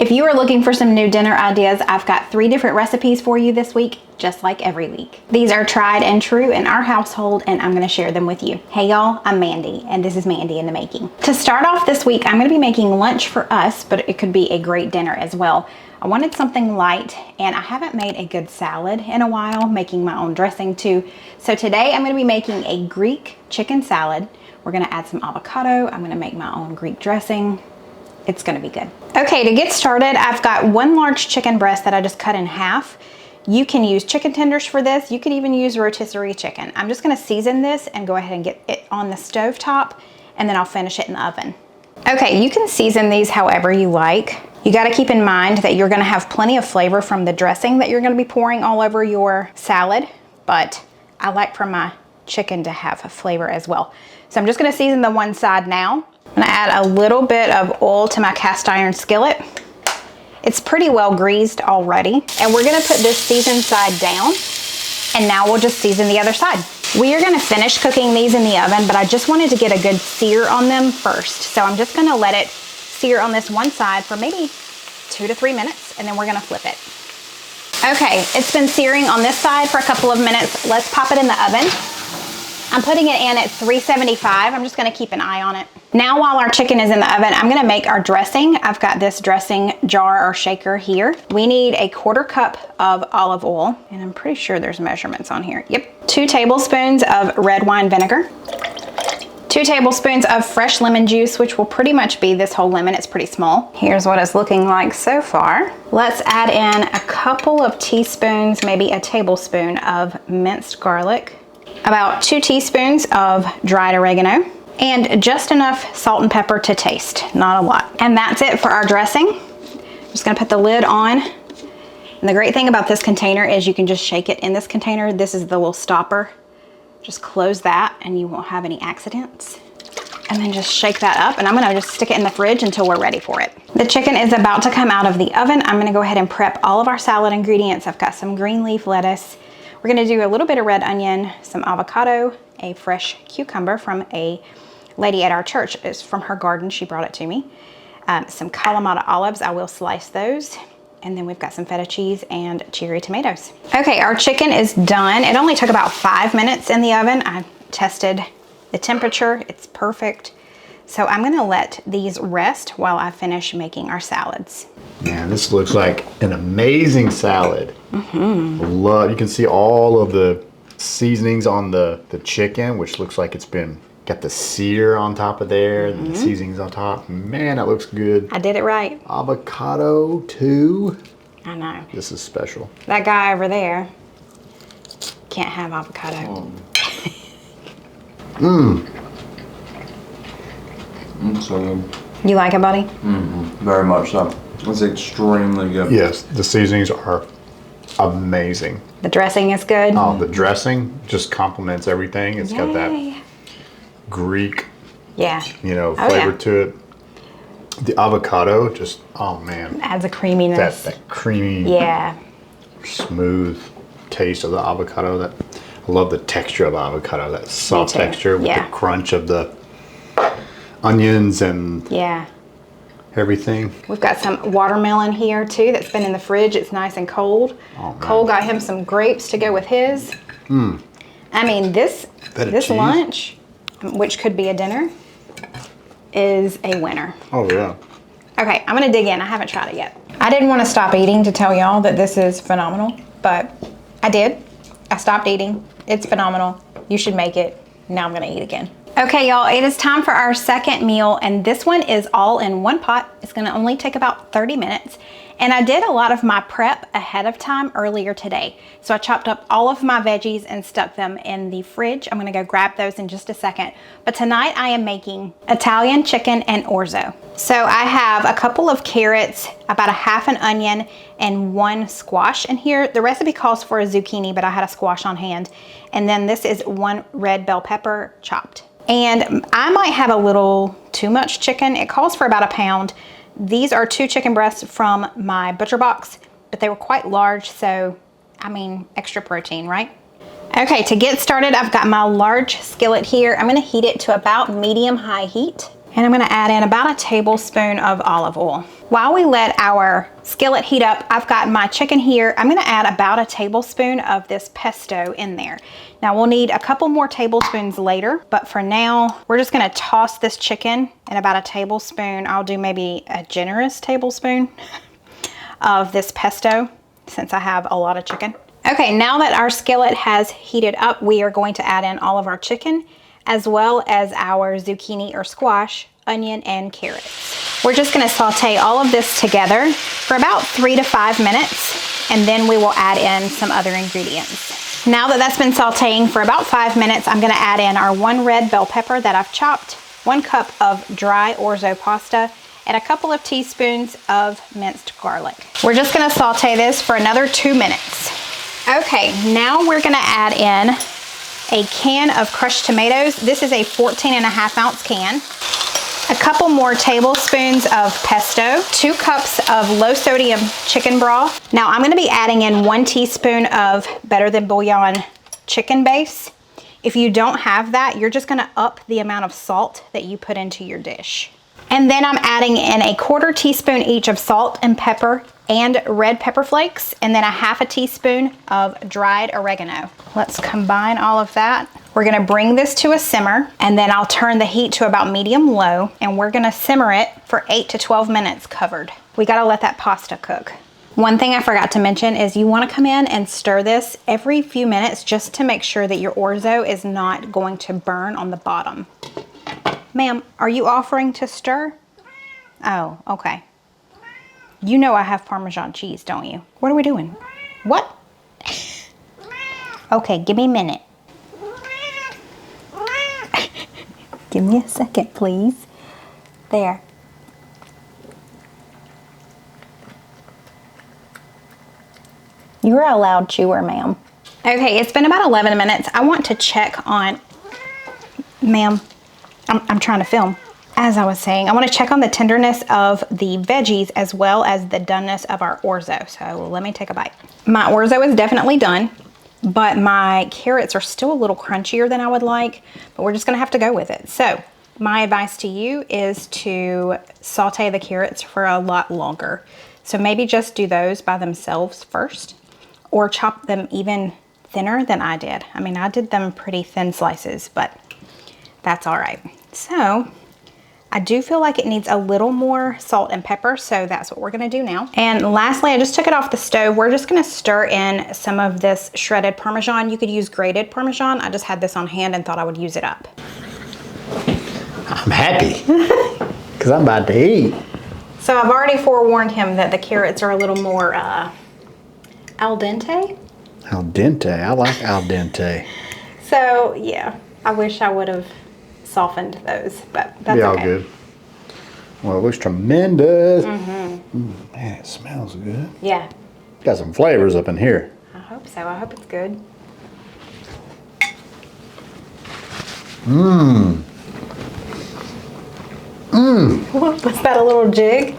If you are looking for some new dinner ideas, I've got 3 different recipes for you this week, just like every week. These are tried and true in our household, and I'm gonna share them with you. Hey y'all, I'm Mandy, and this is Mandy in the Making. To start off this week, I'm gonna be making lunch for us, but it could be a great dinner as well. I wanted something light, and I haven't made a good salad in a while, making my own dressing too. So today I'm gonna be making a Greek chicken salad. We're gonna add some avocado. I'm gonna make my own Greek dressing. It's gonna be good. Okay, to get started, I've got 1 large chicken breast that I just cut in half. You can use chicken tenders for this. You could even use rotisserie chicken. I'm just gonna season this and go ahead and get it on the stove top, and then I'll finish it in the oven. Okay, you can season these however you like. You gotta keep in mind that you're gonna have plenty of flavor from the dressing that you're gonna be pouring all over your salad, but I like for my chicken to have a flavor as well. So I'm just gonna season the one side now. I'm gonna add a little bit of oil to my cast iron skillet. It's pretty well greased already. And we're gonna put this seasoned side down, and now we'll just season the other side. We are gonna finish cooking these in the oven, but I just wanted to get a good sear on them first. So I'm just gonna let it sear on this one side for maybe 2 to 3 minutes, and then we're gonna flip it. Okay, it's been searing on this side for a couple of minutes. Let's pop it in the oven. I'm putting it in at 375. I'm just gonna keep an eye on it. Now while our chicken is in the oven, I'm gonna make our dressing. I've got this dressing jar or shaker here. We need a 1/4 cup of olive oil, and I'm pretty sure there's measurements on here. Yep. 2 tablespoons of red wine vinegar. 2 tablespoons of fresh lemon juice, which will pretty much be this whole lemon. It's pretty small. Here's what it's looking like so far. Let's add in a couple of teaspoons, maybe a tablespoon of minced garlic. About 2 teaspoons of dried oregano, and just enough salt and pepper to taste, not a lot. And that's it for our dressing. I'm just gonna put the lid on. And the great thing about this container is you can just shake it in this container. This is the little stopper. Just close that and you won't have any accidents. And then just shake that up, and I'm gonna just stick it in the fridge until we're ready for it. The chicken is about to come out of the oven. I'm gonna go ahead and prep all of our salad ingredients. I've got some green leaf lettuce. We're gonna do a little bit of red onion, some avocado, a fresh cucumber from a lady at our church. It's from her garden, she brought it to me. Some Kalamata olives, I will slice those. And then we've got some feta cheese and cherry tomatoes. Okay, our chicken is done. It only took about 5 minutes in the oven. I tested the temperature, it's perfect. So I'm gonna let these rest while I finish making our salads. Man, this looks like an amazing salad. You can see all of the seasonings on the chicken, which looks like it's been got the sear on top of there, and the seasonings on top. Man, that looks good. I did it right. Avocado too. I know. This is special. That guy over there can't have avocado. So good. You like it, buddy? Very much so. It's extremely good. Yes, the seasonings are amazing. The dressing is good. Oh, the dressing just complements everything. It's got that Greek, flavor to it. The avocado just, oh man. Adds a creaminess. That creamy, smooth taste of the avocado. I love the texture of avocado, that soft texture with the crunch of the onions and everything. We've got some watermelon here too that's been in the fridge. It's nice and cold. Oh, Cole got him some grapes to go with his. I mean, this lunch, which could be a dinner, is a winner. Oh yeah. Okay, I'm gonna dig in. I haven't tried it yet. I didn't want to stop eating to tell y'all that this is phenomenal, but I did. I stopped eating. It's phenomenal. You should make it. Now I'm gonna eat again. Okay, y'all, it is time for our second meal, and this one is all in one pot. It's gonna only take about 30 minutes. And I did a lot of my prep ahead of time earlier today. So I chopped up all of my veggies and stuck them in the fridge. I'm gonna go grab those in just a second. But tonight I am making Italian chicken and orzo. So I have a couple of carrots, about a half an onion, and 1 squash in here. The recipe calls for a zucchini, but I had a squash on hand. And then this is 1 red bell pepper chopped. And I might have a little too much chicken. It calls for about 1 pound. These are 2 chicken breasts from my butcher box, but they were quite large, so I mean, extra protein, right? Okay, to get started, I've got my large skillet here. I'm gonna heat it to about medium-high heat. And I'm gonna add in about a tablespoon of olive oil. While we let our skillet heat up, I've got my chicken here. I'm gonna add about a tablespoon of this pesto in there. Now we'll need a couple more tablespoons later, but for now, we're just gonna toss this chicken in about a tablespoon. I'll do maybe a generous tablespoon of this pesto since I have a lot of chicken. Okay, now that our skillet has heated up, we are going to add in all of our chicken as well as our zucchini or squash, onion, and carrots. We're just gonna saute all of this together for about 3 to 5 minutes, and then we will add in some other ingredients. Now that that's been sauteing for about 5 minutes, I'm gonna add in our 1 red bell pepper that I've chopped, 1 cup of dry orzo pasta, and a couple of teaspoons of minced garlic. We're just gonna saute this for another 2 minutes. Okay, now we're gonna add in a can of crushed tomatoes. This is a 14.5 ounce can. A couple more tablespoons of pesto, 2 cups of low sodium chicken broth. Now I'm gonna be adding in 1 teaspoon of Better Than Bouillon chicken base. If you don't have that, you're just gonna up the amount of salt that you put into your dish. And then I'm adding in a 1/4 teaspoon each of salt and pepper and red pepper flakes, and then a 1/2 teaspoon of dried oregano. Let's combine all of that. We're gonna bring this to a simmer, and then I'll turn the heat to about medium-low, and we're gonna simmer it for 8 to 12 minutes covered. We gotta let that pasta cook. One thing I forgot to mention is you wanna come in and stir this every few minutes just to make sure that your orzo is not going to burn on the bottom. Ma'am, are you offering to stir? Oh, okay. You know I have Parmesan cheese, don't you? What are we doing? What? Okay, give me a minute. Give me a second, please. There. You're a loud chewer, ma'am. Okay, it's been about 11 minutes. I want to check on, ma'am, I'm trying to film. As I was saying, I want to check on the tenderness of the veggies as well as the doneness of our orzo. So let me take a bite. My orzo is definitely done, but my carrots are still a little crunchier than I would like, but we're just gonna have to go with it. So my advice to you is to saute the carrots for a lot longer. So maybe just do those by themselves first, or chop them even thinner than I did. I mean, I did them pretty thin slices, but that's all right. So I do feel like it needs a little more salt and pepper, so that's what we're gonna do now. And lastly, I just took it off the stove. We're just gonna stir in some of this shredded Parmesan. You could use grated Parmesan. I just had this on hand and thought I would use it up. I'm happy, because I'm about to eat. So I've already forewarned him that the carrots are a little more al dente. Al dente, I like al dente. So yeah, I wish I would have softened those, but that's Be all okay. good. Well, it looks tremendous. Man, it smells good. Yeah, Got some flavors up in here. I hope so. I hope it's good. Was that a little jig?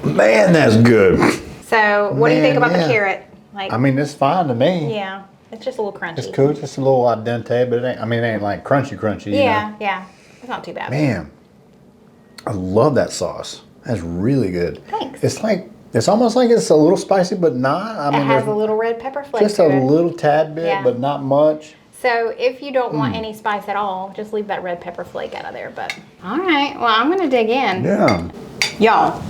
Man, that's good. So what do you think about Man, the yeah. carrot? Like, I mean, it's fine to me. yeah, it's just a little crunchy. It's cool, just a little al dente, but it ain't, I mean, it ain't like crunchy, you Yeah, know? yeah, it's not too bad. Man, I love that sauce. That's really good. Thanks. It's like, it's almost like it's a little spicy, but not. I It mean, has a there's little red pepper flake just to a it. little tad bit, Yeah. but not much. So if you don't want any spice at all, just leave that red pepper flake out of there. But all right, well, I'm gonna dig in. Yeah. Y'all,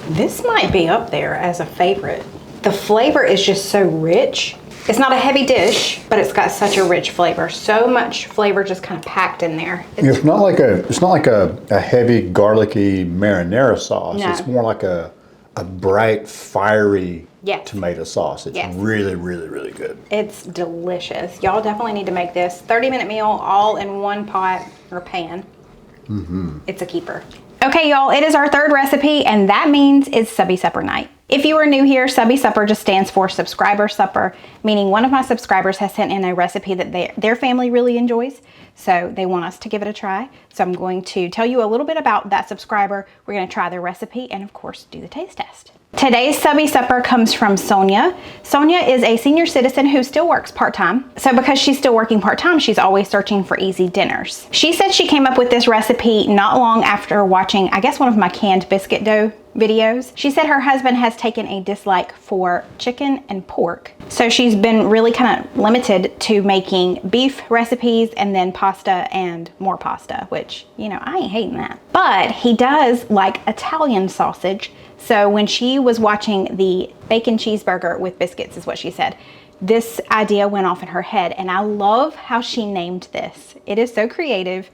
this might be up there as a favorite. The flavor is just so rich. It's not a heavy dish, but it's got such a rich flavor. So much flavor just kind of packed in there. It's not like a heavy garlicky marinara sauce. No. It's more like a bright, fiery Yes. tomato sauce. It's Yes. really, really, really good. It's delicious. Y'all definitely need to make this 30-minute meal all in one pot or pan. It's a keeper. Okay, y'all, it is our third recipe, and that means it's Subbie Supper night. If you are new here, Subbie Supper just stands for Subscriber Supper, meaning one of my subscribers has sent in a recipe that their family really enjoys. So they want us to give it a try. So I'm going to tell you a little bit about that subscriber. We're going to try their recipe and of course do the taste test. Today's Subbie supper comes from Sonia. Sonia is a senior citizen who still works part-time. So because she's still working part-time, she's always searching for easy dinners. She said she came up with this recipe not long after watching, I guess, one of my canned biscuit dough videos. She said her husband has taken a dislike for chicken and pork. So she's been really kind of limited to making beef recipes and then pasta and more pasta, which, you know, I ain't hating that. But he does like Italian sausage. So when she was watching the bacon cheeseburger with biscuits, is what she said, this idea went off in her head. And I love how she named this. It is so creative.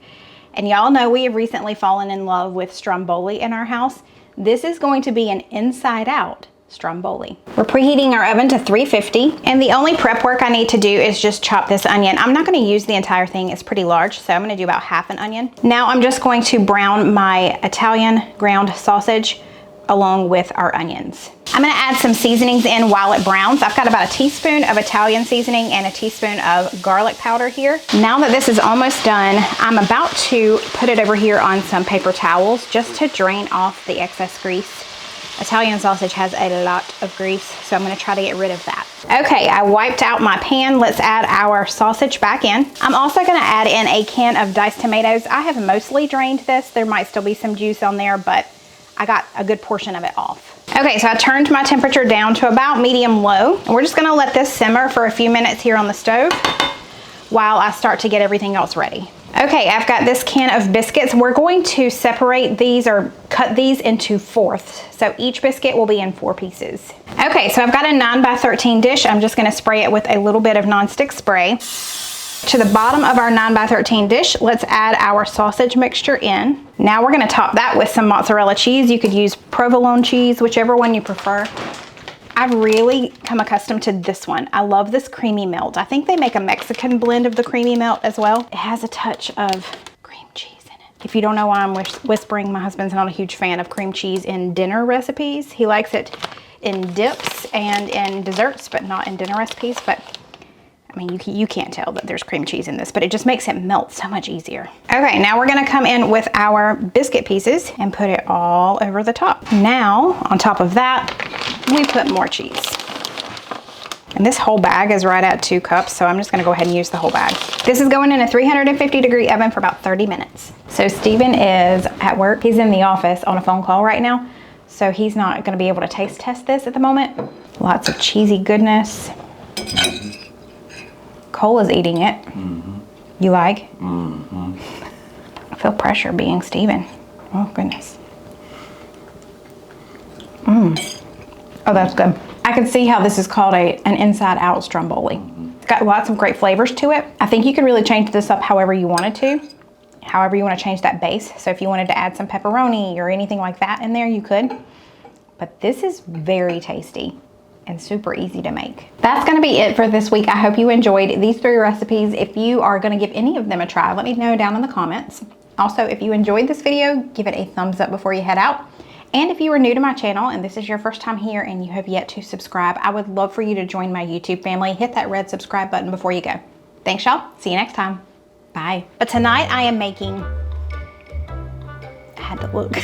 And y'all know we have recently fallen in love with Stromboli in our house. This is going to be an inside out Stromboli. We're preheating our oven to 350. And the only prep work I need to do is just chop this onion. I'm not going to use the entire thing. It's pretty large. So I'm going to do about half an onion. Now I'm just going to brown my Italian ground sausage along with our onions. I'm gonna add some seasonings in while it browns. I've got about a teaspoon of Italian seasoning and a teaspoon of garlic powder here. Now that this is almost done, I'm about to put it over here on some paper towels just to drain off the excess grease. Italian sausage has a lot of grease, so I'm gonna try to get rid of that. Okay, I wiped out my pan. Let's add our sausage back in. I'm also gonna add in a can of diced tomatoes. I have mostly drained this. There might still be some juice on there, but I got a good portion of it off. Okay, so I turned my temperature down to about medium low. And we're just gonna let this simmer for a few minutes here on the stove while I start to get everything else ready. Okay, I've got this can of biscuits. We're going to separate these or cut these into fourths. So each biscuit will be in 4 pieces. Okay, so I've got a 9x13 dish. I'm just gonna spray it with a little bit of nonstick spray. To the bottom of our 9x13 dish, let's add our sausage mixture in. Now we're gonna top that with some mozzarella cheese. You could use provolone cheese, whichever one you prefer. I've really come accustomed to this one. I love this creamy melt. I think they make a Mexican blend of the creamy melt as well. It has a touch of cream cheese in it. If you don't know why I'm whispering, my husband's not a huge fan of cream cheese in dinner recipes. He likes it in dips and in desserts, but not in dinner recipes. But I mean, you can't tell that there's cream cheese in this, but it just makes it melt so much easier. Okay, now we're gonna come in with our biscuit pieces and put it all over the top. Now, on top of that, we put more cheese. And this whole bag is right at 2 cups, so I'm just gonna go ahead and use the whole bag. This is going in a 350-degree oven for about 30 minutes. So Steven is at work. He's in the office on a phone call right now, so he's not gonna be able to taste test this at the moment. Lots of cheesy goodness. Cole is eating it. Mm-hmm. You like? Mm-hmm. I feel pressure being Steven. Oh, goodness. Oh, that's good. I can see how this is called an inside out Stromboli. It's got lots of great flavors to it. I think you could really change this up however you wanted to, however you want to change that base. So if you wanted to add some pepperoni or anything like that in there, you could. But this is very tasty and super easy to make. That's gonna be it for this week. I hope you enjoyed these 3 recipes. If you are gonna give any of them a try, let me know down in the comments. Also, if you enjoyed this video, give it a thumbs up before you head out. And if you are new to my channel and this is your first time here and you have yet to subscribe, I would love for you to join my YouTube family. Hit that red subscribe button before you go. Thanks, y'all. See you next time. Bye. But tonight I am making, I had to look.